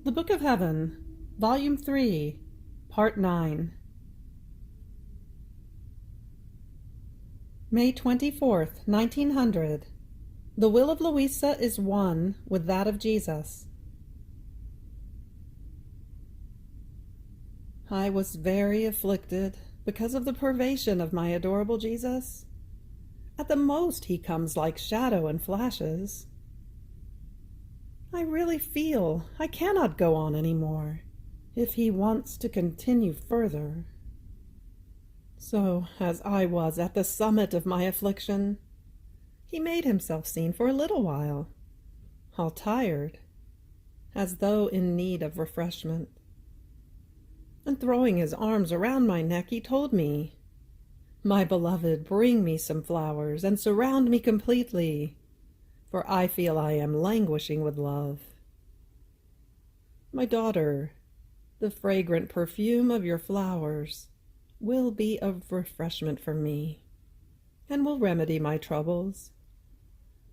The Book of Heaven, Volume 3, Part 9. May 24th, 1900. The will of Luisa is one with that of Jesus. I was very afflicted because of the privation of my adorable Jesus. At the most he comes like shadow and flashes. I really feel I cannot go on any more if he wants to continue further. So, as I was at the summit of my affliction, he made himself seen for a little while, all tired, as though in need of refreshment. And throwing his arms around my neck, he told me, "My beloved, bring me some flowers and surround me completely, for I feel I am languishing with love. My daughter, the fragrant perfume of your flowers will be of refreshment for me, and will remedy my troubles,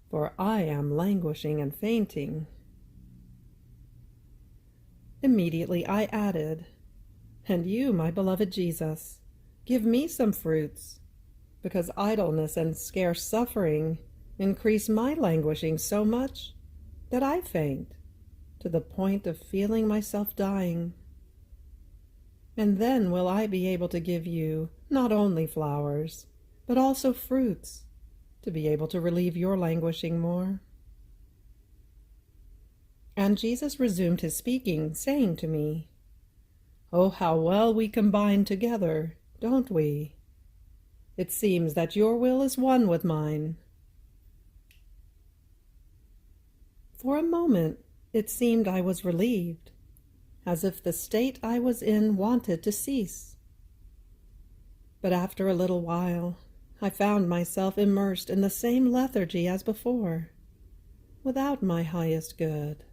for I am languishing and fainting." Immediately I added, "And you, my beloved Jesus, give me some fruits, because idleness and scarce suffering increase my languishing so much that I faint, to the point of feeling myself dying. And then will I be able to give you not only flowers, but also fruits, to be able to relieve your languishing more." And Jesus resumed his speaking, saying to me, "Oh, how well we combine together, don't we? It seems that your will is one with mine." For a moment it seemed I was relieved, as if the state I was in wanted to cease. But after a little while I found myself immersed in the same lethargy as before, without my highest good,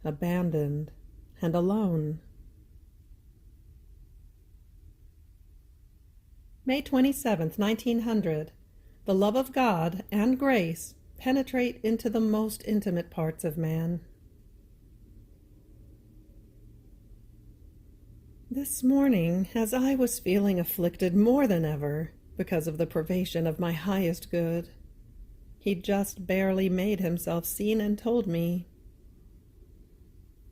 abandoned and alone. May 27th, 1900. The love of God and grace penetrate into the most intimate parts of man. This morning, as I was feeling afflicted more than ever because of the privation of my highest good, he just barely made himself seen and told me,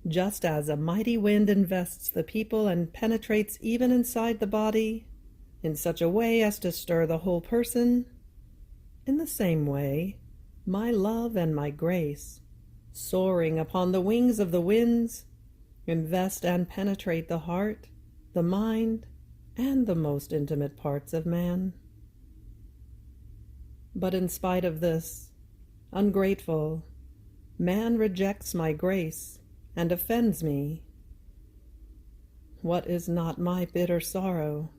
"Just as a mighty wind invests the people and penetrates even inside the body, in such a way as to stir the whole person, in the same way, my love and my grace, soaring upon the wings of the winds, invest and penetrate the heart, the mind, and the most intimate parts of man. But in spite of this, ungrateful, man rejects my grace and offends me. What is not my bitter sorrow?"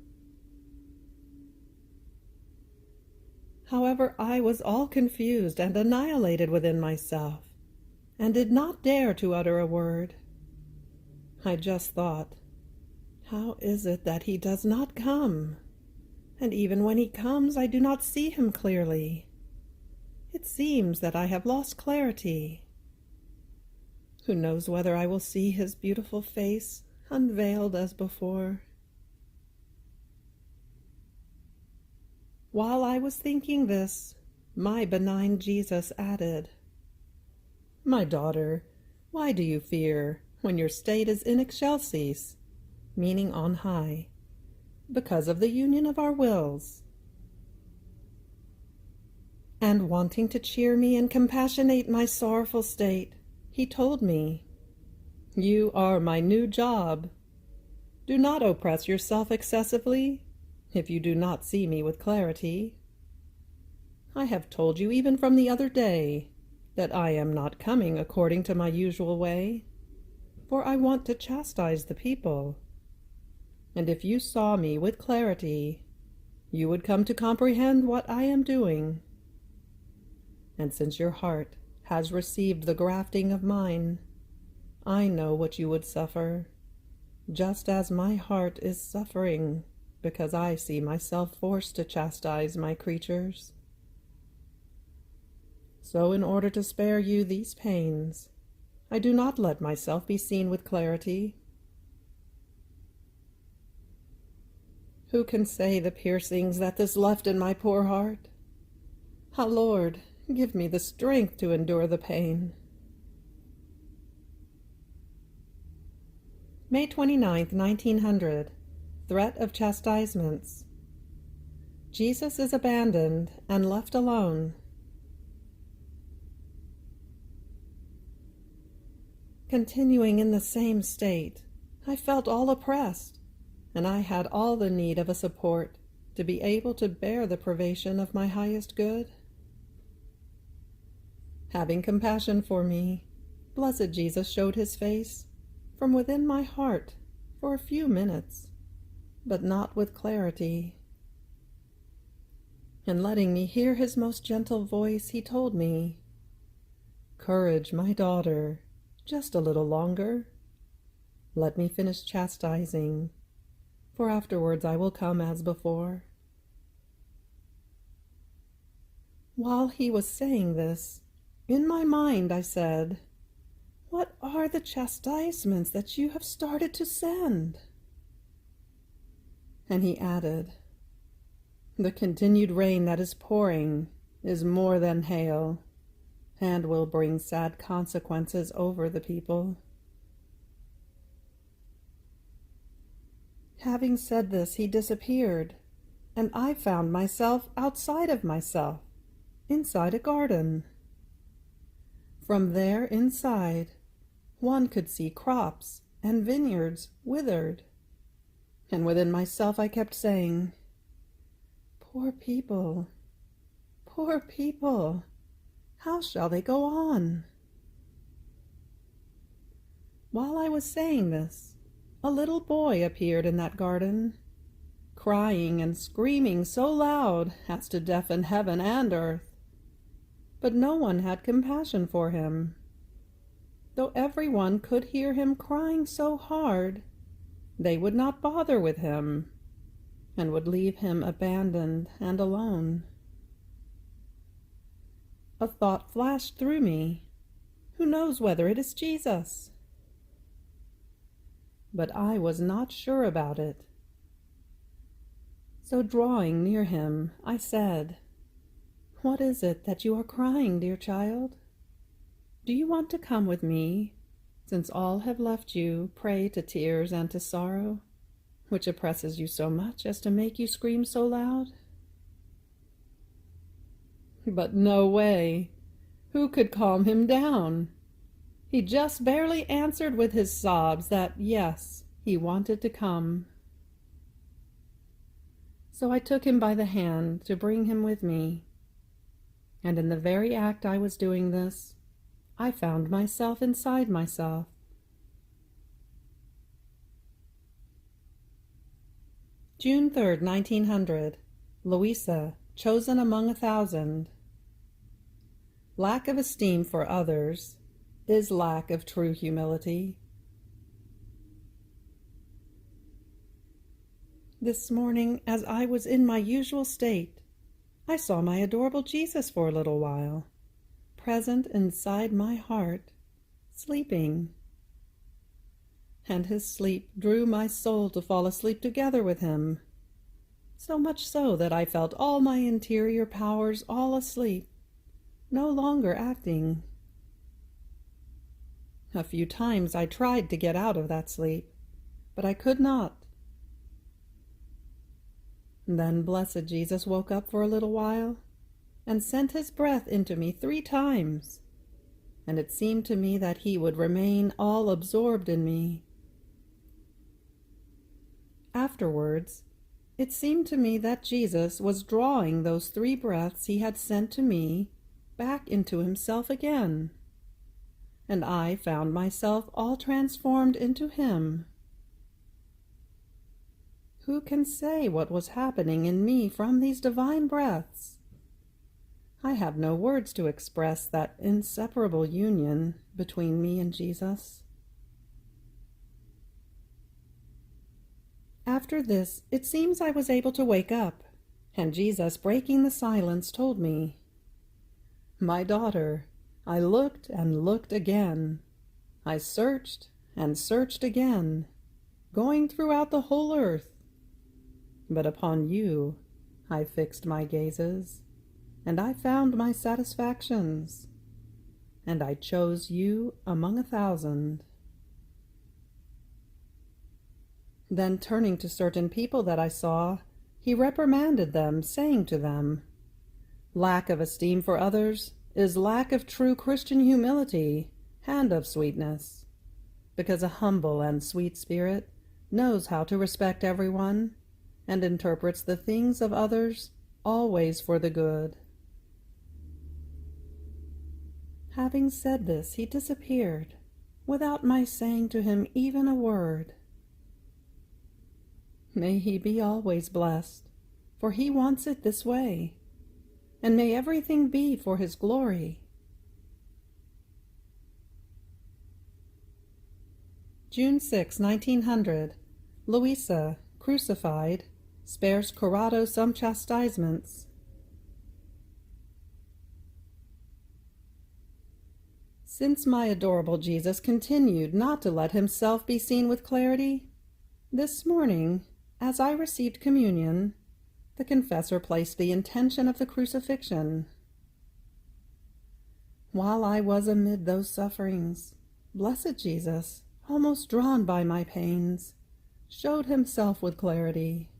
However, I was all confused and annihilated within myself, and did not dare to utter a word. I just thought, how is it that he does not come? And even when he comes, I do not see him clearly. It seems that I have lost clarity. Who knows whether I will see his beautiful face unveiled as before? While I was thinking this, my benign Jesus added, "My daughter, why do you fear when your state is in excelsis, meaning on high, because of the union of our wills?" And wanting to cheer me and compassionate my sorrowful state, he told me, "You are my new job. Do not oppress yourself excessively, if you do not see me with clarity. I have told you even from the other day that I am not coming according to my usual way, for I want to chastise the people. And if you saw me with clarity, you would come to comprehend what I am doing. And since your heart has received the grafting of mine, I know what you would suffer, just as my heart is suffering, because I see myself forced to chastise my creatures. So in order to spare you these pains, I do not let myself be seen with clarity. Who can say the piercings that this left in my poor heart? Ah, Lord, give me the strength to endure the pain. May 29th, 1900. Threat of chastisements. Jesus is abandoned and left alone. Continuing in the same state, I felt all oppressed, and I had all the need of a support to be able to bear the privation of my highest good. Having compassion for me, blessed Jesus showed his face from within my heart for a few minutes, but not with clarity. And letting me hear his most gentle voice, he told me, "Courage, my daughter, just a little longer. Let me finish chastising, for afterwards I will come as before." While he was saying this, in my mind I said, "What are the chastisements that you have started to send?" And he added, "The continued rain that is pouring is more than hail, and will bring sad consequences over the people." Having said this, he disappeared, and I found myself outside of myself, inside a garden. From there inside, one could see crops and vineyards withered, and within myself I kept saying, "Poor people, poor people, how shall they go on?" While I was saying this, a little boy appeared in that garden, crying and screaming so loud as to deafen heaven and earth. But no one had compassion for him, though everyone could hear him crying so hard. They would not bother with him, and would leave him abandoned and alone. A thought flashed through me. Who knows whether it is Jesus? But I was not sure about it. So drawing near him, I said, "What is it that you are crying, dear child? Do you want to come with me, since all have left you prey to tears and to sorrow, which oppresses you so much as to make you scream so loud?" But no way. Who could calm him down? He just barely answered with his sobs that yes, he wanted to come. So I took him by the hand to bring him with me, and in the very act I was doing this, I found myself inside myself. June 3rd, 1900. Luisa, chosen among 1,000. Lack of esteem for others is lack of true humility. This morning, as I was in my usual state, I saw my adorable Jesus for a little while, present inside my heart, sleeping. And his sleep drew my soul to fall asleep together with him, so much so that I felt all my interior powers all asleep, no longer acting. A few times I tried to get out of that sleep, but I could not. Then blessed Jesus woke up for a little while and sent his breath into me 3 times, and it seemed to me that he would remain all absorbed in me. Afterwards, it seemed to me that Jesus was drawing those 3 breaths he had sent to me back into himself again, and I found myself all transformed into him. Who can say what was happening in me from these divine breaths? I have no words to express that inseparable union between me and Jesus. After this, it seems I was able to wake up, and Jesus, breaking the silence, told me, "My daughter, I looked and looked again, I searched and searched again, going throughout the whole earth. But upon you I fixed my gazes, and I found my satisfactions, and I chose you among 1,000. Then turning to certain people that I saw, he reprimanded them, saying to them, "Lack of esteem for others is lack of true Christian humility and of sweetness, because a humble and sweet spirit knows how to respect everyone, and interprets the things of others always for the good." Having said this, he disappeared, without my saying to him even a word. May he be always blessed, for he wants it this way, and may everything be for his glory. June 6, 1900. Luisa, crucified, spares Corrado some chastisements. Since my adorable Jesus continued not to let himself be seen with clarity, this morning, as I received communion, the confessor placed the intention of the crucifixion. While I was amid those sufferings, blessed Jesus, almost drawn by my pains, showed himself with clarity.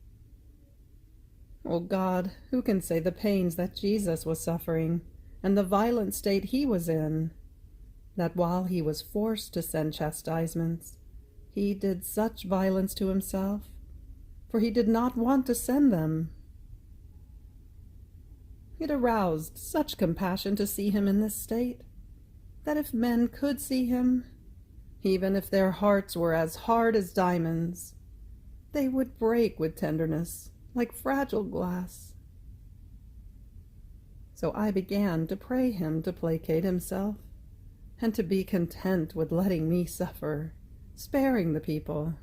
O God, who can say the pains that Jesus was suffering, and the violent state he was in, that while he was forced to send chastisements, he did such violence to himself, for he did not want to send them. It aroused such compassion to see him in this state, that if men could see him, even if their hearts were as hard as diamonds, they would break with tenderness like fragile glass. So I began to pray him to placate himself, and to be content with letting me suffer, sparing the people.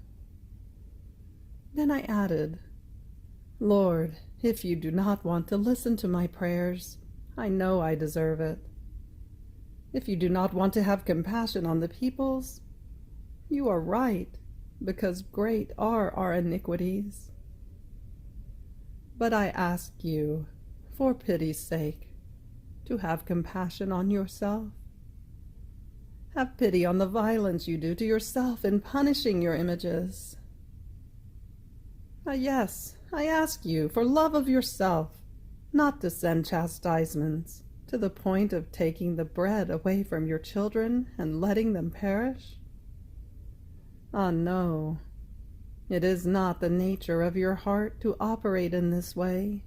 Then I added, "Lord, if you do not want to listen to my prayers, I know I deserve it. If you do not want to have compassion on the peoples, you are right, because great are our iniquities. But I ask you, for pity's sake, to have compassion on yourself. Have pity on the violence you do to yourself in punishing your images. Yes, I ask you, for love of yourself, not to send chastisements to the point of taking the bread away from your children and letting them perish. Ah, no, it is not the nature of your heart to operate in this way,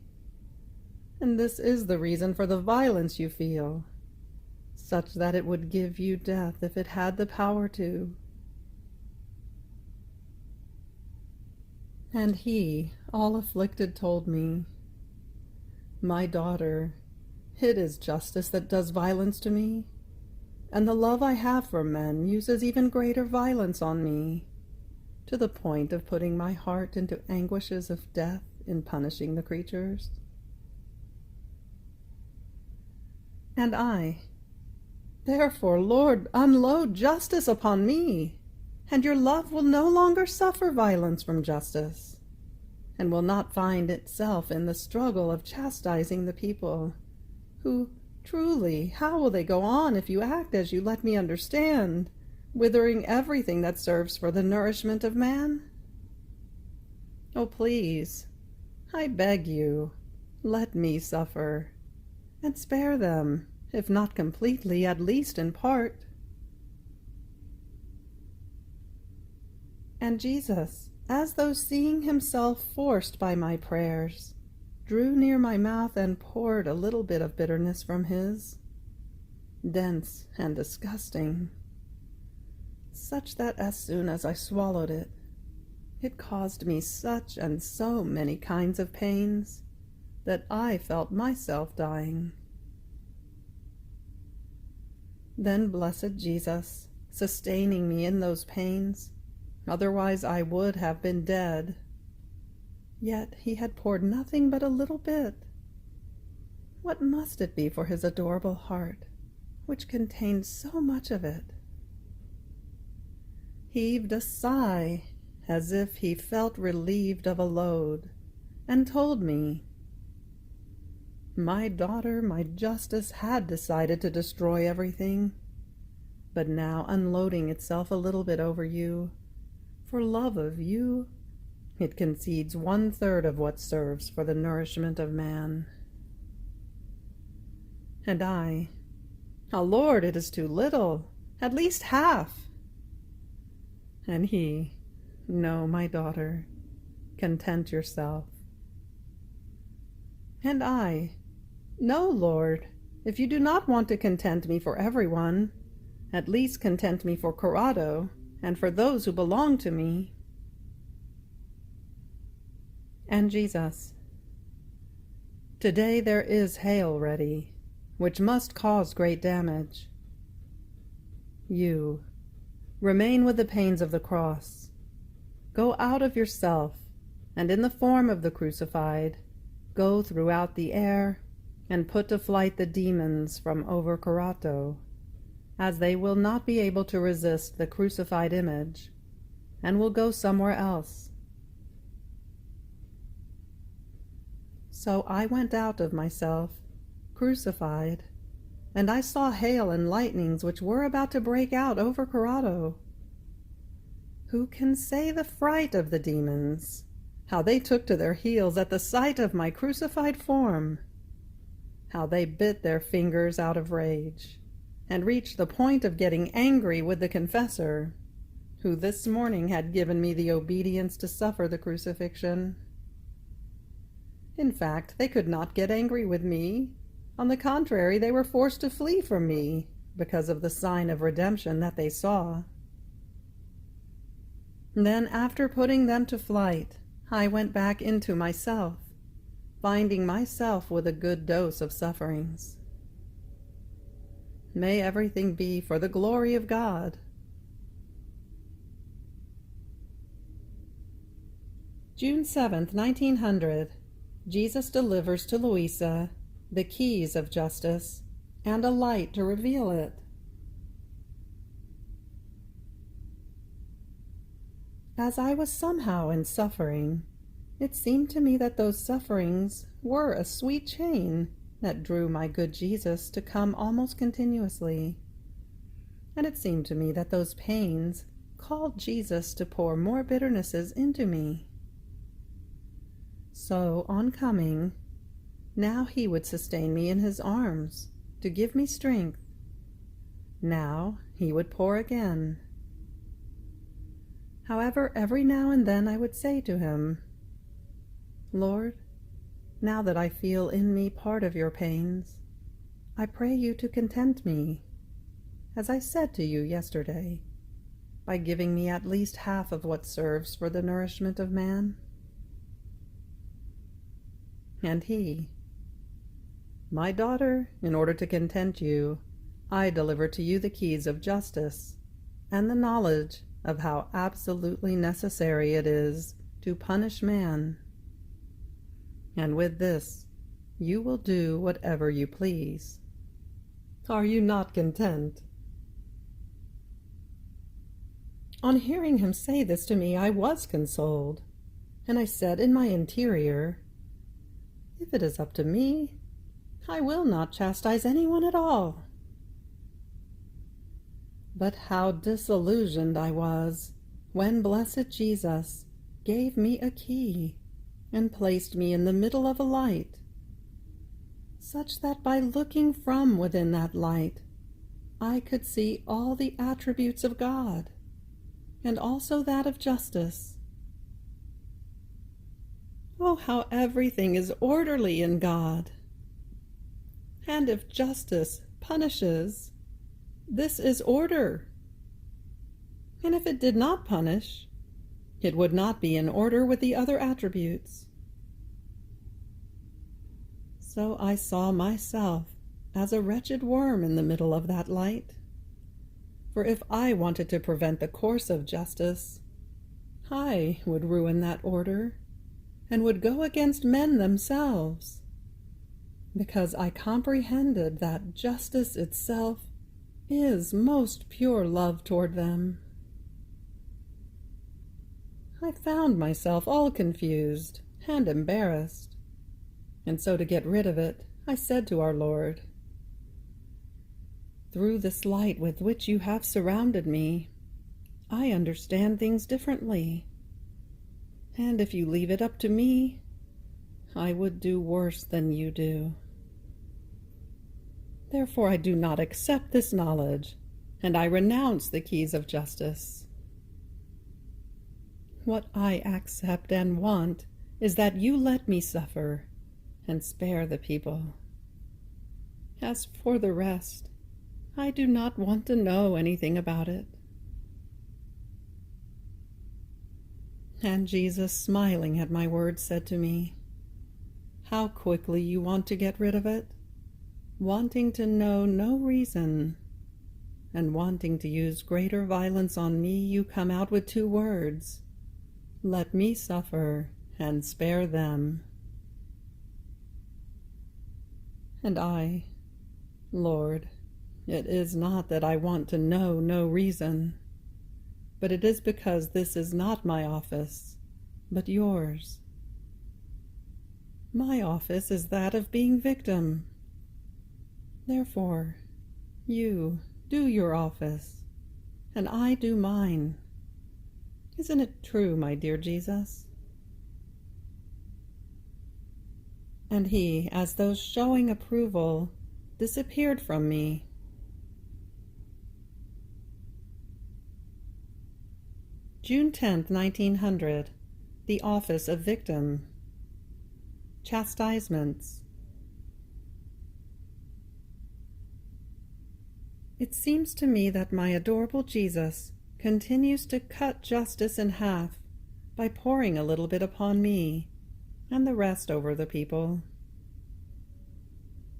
and this is the reason for the violence you feel, such that it would give you death if it had the power to." And he, all afflicted, told me, "My daughter, it is justice that does violence to me, and the love I have for men uses even greater violence on me, to the point of putting my heart into anguishes of death in punishing the creatures." And I, "Therefore, Lord, unload justice upon me, and your love will no longer suffer violence from justice, and will not find itself in the struggle of chastising the people, who, truly, how will they go on if you act as you let me understand, withering everything that serves for the nourishment of man? Oh, please, I beg you, let me suffer, and spare them, if not completely, at least in part." And Jesus, as though seeing himself forced by my prayers, drew near my mouth and poured a little bit of bitterness from his, dense and disgusting, such that as soon as I swallowed it, it caused me such and so many kinds of pains that I felt myself dying. Then blessed Jesus, sustaining me in those pains, otherwise I would have been dead, yet he had poured nothing but a little bit. What must it be for his adorable heart, which contained so much of it? heaved a sigh as if he felt relieved of a load, and told me, "My daughter, my justice had decided to destroy everything, but now unloading itself a little bit over you, for love of you, it concedes 1/3 of what serves for the nourishment of man." And I, "Oh, Lord, it is too little, at least half." And he, "No, my daughter, content yourself." And I, "No, Lord, if you do not want to content me for everyone, at least content me for Corrado and for those who belong to me." And Jesus, "Today there is hail ready, which must cause great damage. You, remain with the pains of the cross. Go out of yourself, and in the form of the crucified, go throughout the air, and put to flight the demons from over Corrado, as they will not be able to resist the crucified image, and will go somewhere else." So I went out of myself, crucified, and I saw hail and lightnings which were about to break out over Corrado. Who can say the fright of the demons, how they took to their heels at the sight of my crucified form, how they bit their fingers out of rage, and reached the point of getting angry with the confessor, who this morning had given me the obedience to suffer the crucifixion. In fact, they could not get angry with me. On the contrary, they were forced to flee from me because of the sign of redemption that they saw. Then, after putting them to flight, I went back into myself, finding myself with a good dose of sufferings. May everything be for the glory of God. June 7th, 1900. Jesus delivers to Luisa the keys of justice and a light to reveal it. As I was somehow in suffering, it seemed to me that those sufferings were a sweet chain that drew my good Jesus to come almost continuously. And it seemed to me that those pains called Jesus to pour more bitternesses into me. So, on coming, now he would sustain me in his arms to give me strength. Now he would pour again. However, every now and then I would say to him, "Lord, now that I feel in me part of your pains, I pray you to content me, as I said to you yesterday, by giving me at least half of what serves for the nourishment of man." And he, "My daughter, in order to content you, I deliver to you the keys of justice and the knowledge of how absolutely necessary it is to punish man. And with this, you will do whatever you please. Are you not content?" On hearing him say this to me, I was consoled, and I said in my interior, "If it is up to me, I will not chastise anyone at all." But how disillusioned I was when blessed Jesus gave me a key and placed me in the middle of a light, such that by looking from within that light, I could see all the attributes of God, and also that of justice. Oh, how everything is orderly in God! And if justice punishes, this is order. And if it did not punish, it would not be in order with the other attributes. So I saw myself as a wretched worm in the middle of that light. For if I wanted to prevent the course of justice, I would ruin that order and would go against men themselves, because I comprehended that justice itself is most pure love toward them. I found myself all confused and embarrassed, and so to get rid of it, I said to our Lord, "Through this light with which you have surrounded me, I understand things differently, and if you leave it up to me, I would do worse than you do. Therefore I do not accept this knowledge, and I renounce the keys of justice. What I accept and want is that you let me suffer and spare the people. As for the rest, I do not want to know anything about it." And Jesus, smiling at my words, said to me, "How quickly you want to get rid of it, wanting to know no reason, and wanting to use greater violence on me, you come out with 2 words, 'Let me suffer and spare them.'" And I, "Lord, it is not that I want to know no reason, but it is because this is not my office, but yours. My office is that of being victim. Therefore, you do your office, and I do mine. Isn't it true, my dear Jesus?" And he, as though showing approval, disappeared from me. June 10th, 1900. The Office of Victim. Chastisements. It seems to me that my adorable Jesus continues to cut justice in half by pouring a little bit upon me and the rest over the people.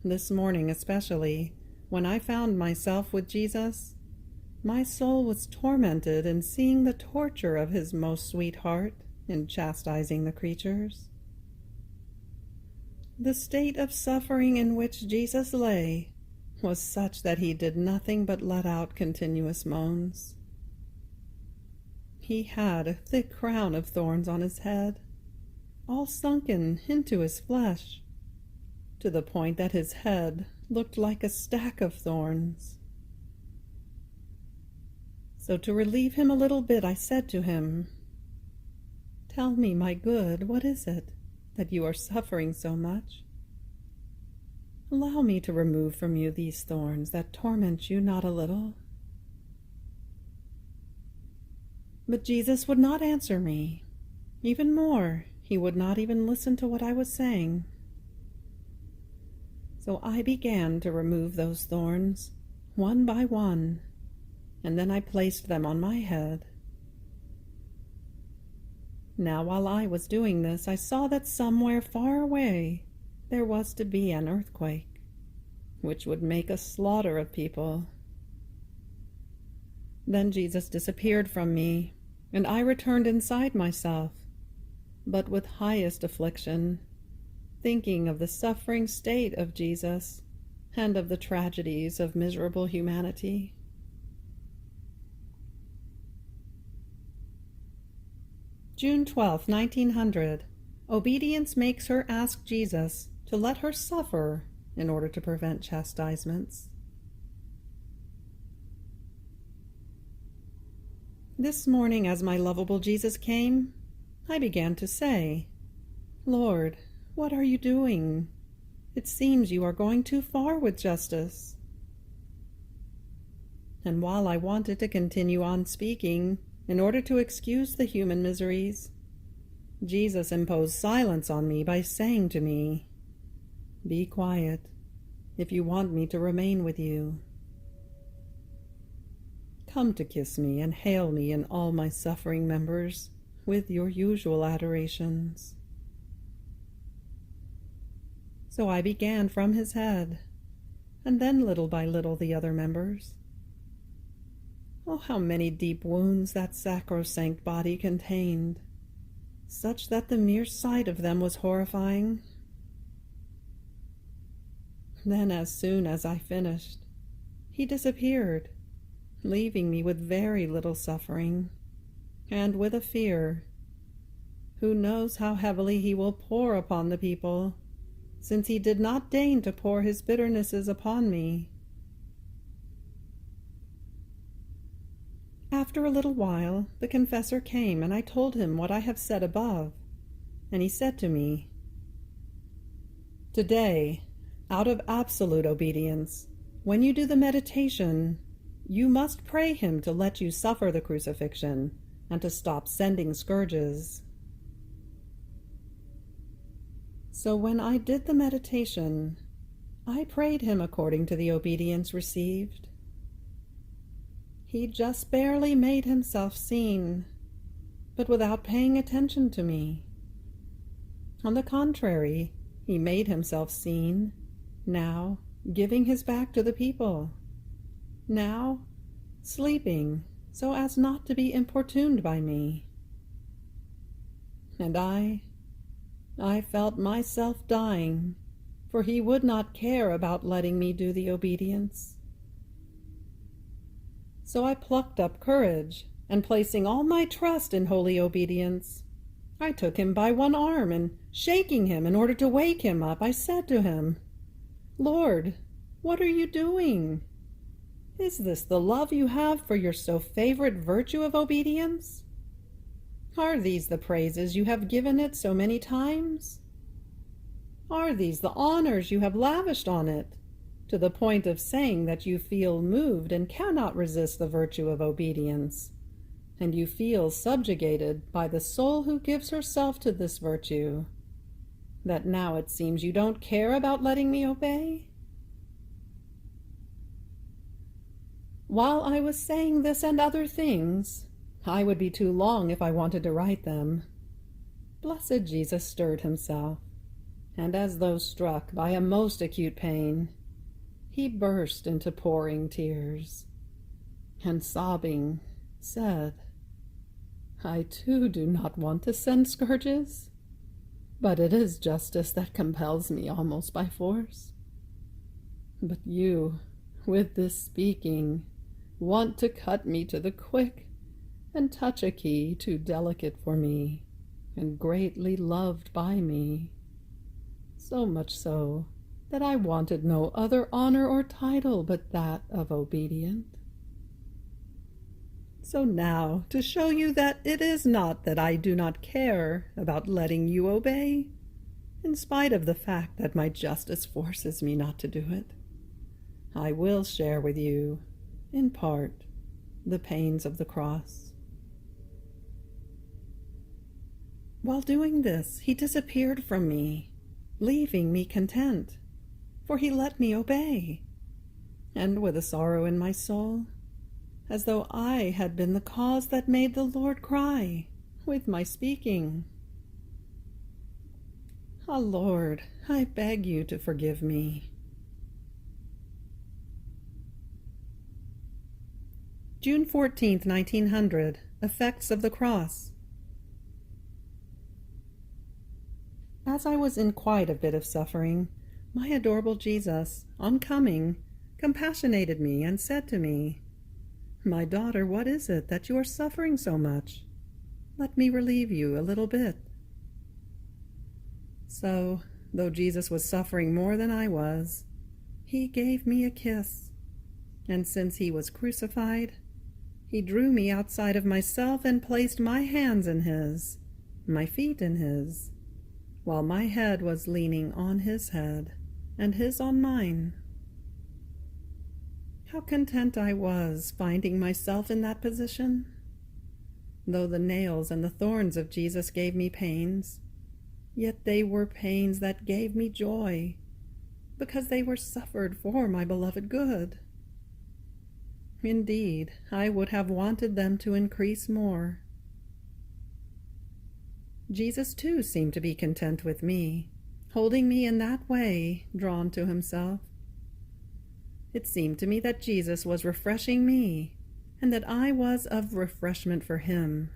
This morning especially, when I found myself with Jesus, my soul was tormented in seeing the torture of his most sweet heart in chastising the creatures. The state of suffering in which Jesus lay was such that he did nothing but let out continuous moans. He had a thick crown of thorns on his head, all sunken into his flesh, to the point that his head looked like a stack of thorns. So to relieve him a little bit, I said to him, "Tell me, my good, what is it, that you are suffering so much? Allow me to remove from you these thorns that torment you not a little." But Jesus would not answer me. Even more, he would not even listen to what I was saying. So I began to remove those thorns, one by one, and then I placed them on my head. Now, while I was doing this, I saw that somewhere far away there was to be an earthquake, which would make a slaughter of people. Then Jesus disappeared from me, and I returned inside myself, but with highest affliction, thinking of the suffering state of Jesus and of the tragedies of miserable humanity. June 12, 1900. Obedience makes her ask Jesus to let her suffer in order to prevent chastisements. This morning, as my lovable Jesus came, I began to say, "Lord, what are you doing? It seems you are going too far with justice." And while I wanted to continue on speaking, in order to excuse the human miseries, Jesus imposed silence on me by saying to me, "Be quiet, if you want me to remain with you. Come to kiss me and hail me in all my suffering members with your usual adorations." So I began from his head, and then little by little the other members. Oh, how many deep wounds that sacrosanct body contained, such that the mere sight of them was horrifying. Then, as soon as I finished, he disappeared, leaving me with very little suffering, and with a fear who knows how heavily he will pour upon the people, since he did not deign to pour his bitternesses upon me. After a little while, the confessor came, and I told him what I have said above. And he said to me, "Today, out of absolute obedience, when you do the meditation, you must pray him to let you suffer the crucifixion and to stop sending scourges." So when I did the meditation, I prayed him according to the obedience received. He just barely made himself seen, but without paying attention to me. On the contrary, he made himself seen, now giving his back to the people, now sleeping so as not to be importuned by me. And I felt myself dying, for he would not care about letting me do the obedience. So I plucked up courage, and placing all my trust in holy obedience, I took him by one arm, and shaking him in order to wake him up, I said to him, "Lord, what are you doing? Is this the love you have for your so favorite virtue of obedience? Are these the praises you have given it so many times? Are these the honors you have lavished on it, to the point of saying that you feel moved and cannot resist the virtue of obedience, and you feel subjugated by the soul who gives herself to this virtue, that now it seems you don't care about letting me obey?" While I was saying this and other things, I would be too long if I wanted to write them, Blessed Jesus stirred himself, and as though struck by a most acute pain, he burst into pouring tears, and sobbing, said, "I too do not want to send scourges, but it is justice that compels me almost by force. But you, with this speaking, want to cut me to the quick, and touch a key too delicate for me, and greatly loved by me, so much so that I wanted no other honor or title but that of obedient. So now, to show you that it is not that I do not care about letting you obey, in spite of the fact that my justice forces me not to do it, I will share with you, in part, the pains of the cross. While doing this, he disappeared from me, leaving me content, for he let me obey, and with a sorrow in my soul, as though I had been the cause that made the Lord cry with my speaking. Ah, Lord, I beg you to forgive me. June 14th, 1900. Effects of the Cross. As I was in quite a bit of suffering, my adorable Jesus, on coming, compassionated me and said to me, "My daughter, what is it that you are suffering so much? Let me relieve you a little bit." So, though Jesus was suffering more than I was, he gave me a kiss, and since he was crucified, he drew me outside of myself and placed my hands in his, my feet in his, while my head was leaning on his head, and his on mine. How content I was finding myself in that position. Though the nails and the thorns of Jesus gave me pains, yet they were pains that gave me joy, because they were suffered for my beloved good. Indeed, I would have wanted them to increase more. Jesus too seemed to be content with me, holding me in that way, drawn to himself. It seemed to me that Jesus was refreshing me, and that I was of refreshment for him.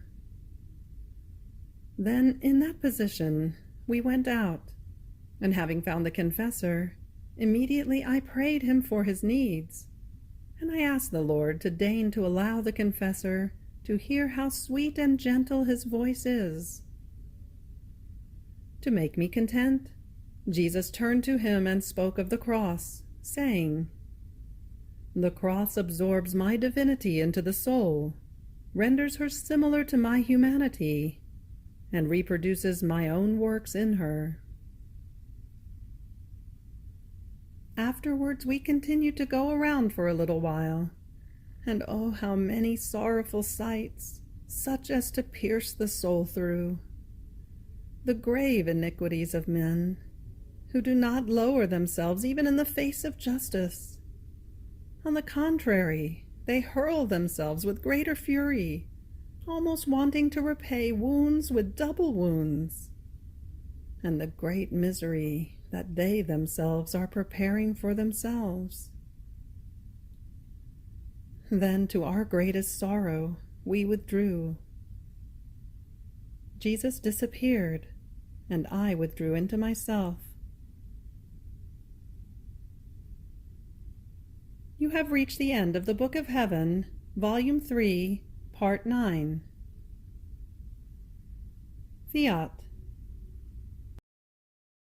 Then, in that position, we went out, and having found the confessor, immediately I prayed him for his needs, and I asked the Lord to deign to allow the confessor to hear how sweet and gentle his voice is. To make me content, Jesus turned to him and spoke of the cross, saying, "The cross absorbs my divinity into the soul, renders her similar to my humanity, and reproduces my own works in her." Afterwards we continued to go around for a little while, and oh, how many sorrowful sights, such as to pierce the soul through. The grave iniquities of men, who do not lower themselves even in the face of justice. On the contrary, they hurl themselves with greater fury, almost wanting to repay wounds with double wounds. And the great misery that they themselves are preparing for themselves. Then, to our greatest sorrow, we withdrew. Jesus disappeared, and I withdrew into myself. You have reached the end of the Book of Heaven, Volume 3, Part 9. Fiat.